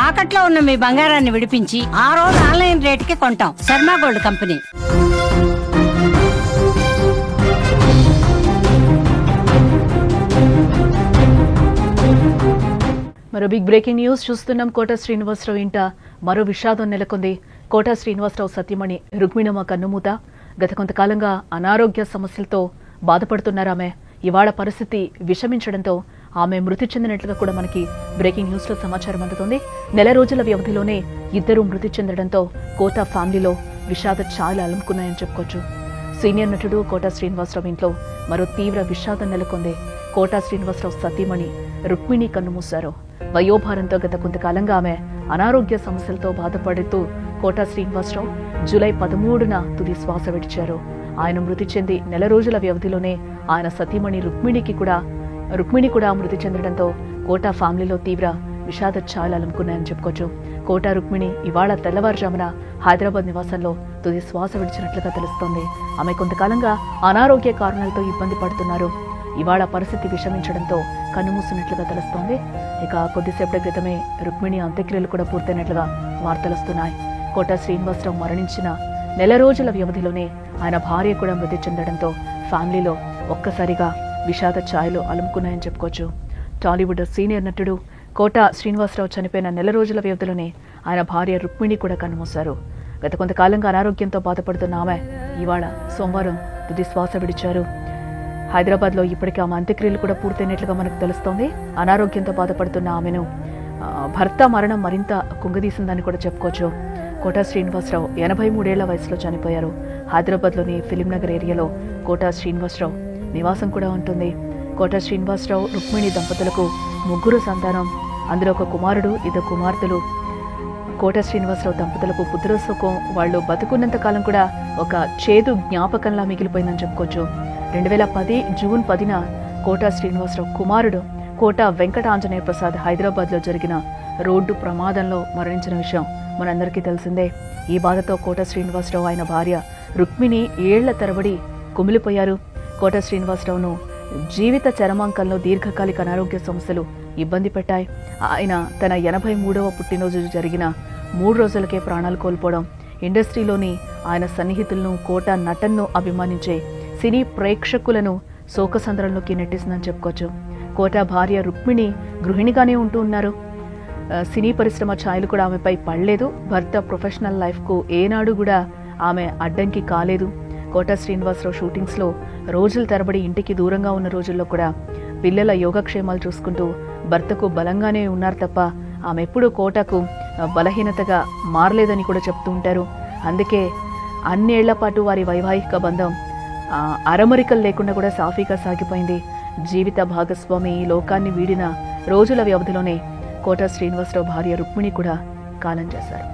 తాకట్లో ఉన్న మీ బంగారాన్ని విడిపించి ఆ రోజు ఆన్లైన్ రేటుకి కొంటాం. Sharma gold company. మరో బిగ్ బ్రేకింగ్ న్యూస్ చూస్తున్నాం. కోట శ్రీనివాసరావు ఇంట మరో విషాదం నెలకొంది. కోట శ్రీనివాసరావు సతీమణి రుక్మిణమ్మ కన్నుమూత. గత కొంతకాలంగా అనారోగ్య సమస్యలతో బాధపడుతున్నారు ఆమె. ఇవాళ పరిస్థితి విషమించడంతో ఆమె మృతి చెందినట్లుగా కూడా మనకి బ్రేకింగ్ న్యూస్ లో సమాచారం అందుతుంది. నెల రోజుల వ్యవధిలోనే ఇద్దరు మృతి చెందడంతో కోట ఫ్యామిలీలో విషాద ఛాయలు అలుముకున్నాయని చెప్పుకోవచ్చు. సీనియర్ నటుడు కోట శ్రీనివాసరావు ఇంట్లో మరో తీవ్ర విషాదం నెలకొంది. కోట శ్రీనివాసరావు సతీమణి రుక్మిణి కన్నుమూశారు. వయోభారంతో గత కొంతకాలంగా ఆమె అనారోగ్య సమస్యలతో బాధపడుతూ కోట శ్రీనివాసరావు జూలై 13న తుది శ్వాస విడిచారు. ఆయన మృతి చెంది నెల రోజుల వ్యవధిలోనే ఆయన సతీమణి రుక్మిణి కూడా మృతి చెందడంతో కోట ఫ్యామిలీలో తీవ్ర విషాద ఛాయలు అలుముకున్నాయని చెప్పుకోవచ్చు. కోట రుక్మిణి ఇవాళ తెల్లవారుజామున హైదరాబాద్ నివాసంలో తుది శ్వాస విడిచినట్లుగా తెలుస్తోంది. ఆమె కొంతకాలంగా అనారోగ్య కారణాలతో ఇబ్బంది పడుతున్నారు. ఇవాళ పరిస్థితి విషమించడంతో కన్నుమూసినట్లుగా తెలుస్తోంది. ఇక కొద్దిసేపటి క్రితమే రుక్మిణి అంత్యక్రియలు కూడా పూర్తయినట్లుగా వార్తలొస్తున్నాయి. కోట శ్రీనివాసరావు మరణించిన నెల రోజుల వ్యవధిలోనే ఆయన భార్య కూడా మృతి చెందడంతో ఫ్యామిలీలో ఒక్కసారిగా విషాద ఛాయలు అలుముకున్నాయని చెప్పుకోవచ్చు. టాలీవుడ్ సీనియర్ నటుడు కోట శ్రీనివాసరావు చనిపోయిన నెల రోజుల వ్యవధిలోనే ఆయన భార్య రుక్మిణి కూడా కన్నుమూశారు. గత కొంతకాలంగా అనారోగ్యంతో బాధపడుతున్న ఆమె ఇవాళ సోమవారం తుది శ్వాస విడిచారు. హైదరాబాద్లో ఇప్పటికే ఆమె అంత్యక్రియలు కూడా పూర్తయినట్లుగా మనకు తెలుస్తోంది. అనారోగ్యంతో బాధపడుతున్న ఆమెను భర్త మరణం మరింత కుంగదీసిందని కూడా చెప్పుకోవచ్చు. కోట శ్రీనివాసరావు 83 ఏళ్ల వయసులో చనిపోయారు. హైదరాబాద్లోని ఫిలింనగర్ ఏరియాలో కోట శ్రీనివాసరావు నివాసం కూడా ఉంటుంది. కోట శ్రీనివాసరావు రుక్మిణి దంపతులకు 3 సంతానం. అందులో ఒక కుమారుడు, 2 కుమార్తెలు. కోట శ్రీనివాసరావు దంపతులకు పుత్రోత్సవం వాళ్ళు బతుకున్నంత కాలం కూడా ఒక చేదు జ్ఞాపకంలా మిగిలిపోయిందని చెప్పుకోవచ్చు. 2010 జూన్ 10న కోట శ్రీనివాసరావు కుమారుడు కోట వెంకట ఆంజనేయ ప్రసాద్ హైదరాబాద్లో జరిగిన రోడ్డు ప్రమాదంలో మరణించిన విషయం మనందరికీ తెలిసిందే. ఈ బాధతో కోట శ్రీనివాసరావు ఆయన భార్య రుక్మిణి ఏళ్ల తరబడి కుమిలిపోయారు. కోట శ్రీనివాసరావును జీవిత చరమాంకంలో దీర్ఘకాలిక అనారోగ్య సమస్యలు ఇబ్బంది పెట్టాయి. ఆయన తన 83వ పుట్టినరోజు జరిగిన 3 రోజులకే ప్రాణాలు కోల్పోవడం ఇండస్ట్రీలోని ఆయన సన్నిహితులను, కోట నటన్ను అభిమానించే సినీ ప్రేక్షకులను శోకసంద్రంలోకి నెట్టేసిందని చెప్పుకోవచ్చు. కోట భార్య రుక్మిణి గృహిణిగానే ఉంటూ ఉన్నారు. సినీ పరిశ్రమ ఛాయలు కూడా ఆమెపై పడలేదు. భర్త ప్రొఫెషనల్ లైఫ్కు ఏనాడు కూడా ఆమె అడ్డంకి కాలేదు. కోట శ్రీనివాసరావు షూటింగ్స్లో రోజుల తరబడి ఇంటికి దూరంగా ఉన్న రోజుల్లో కూడా పిల్లల యోగక్షేమాలు చూసుకుంటూ భర్తకు బలంగానే ఉన్నారు తప్ప ఆమె ఎప్పుడూ కోటకు బలహీనతగా మారలేదని కూడా చెప్తూ ఉంటారు. అందుకే అన్నేళ్ల పాటు వారి వైవాహిక బంధం అరమరికలు లేకుండా కూడా సాఫీగా సాగిపోయింది. జీవిత భాగస్వామి ఈ లోకాన్ని వీడిన రోజుల వ్యవధిలోనే కోట శ్రీనివాసరావు భార్య రుక్మిణి కూడా కాలం చేశారు.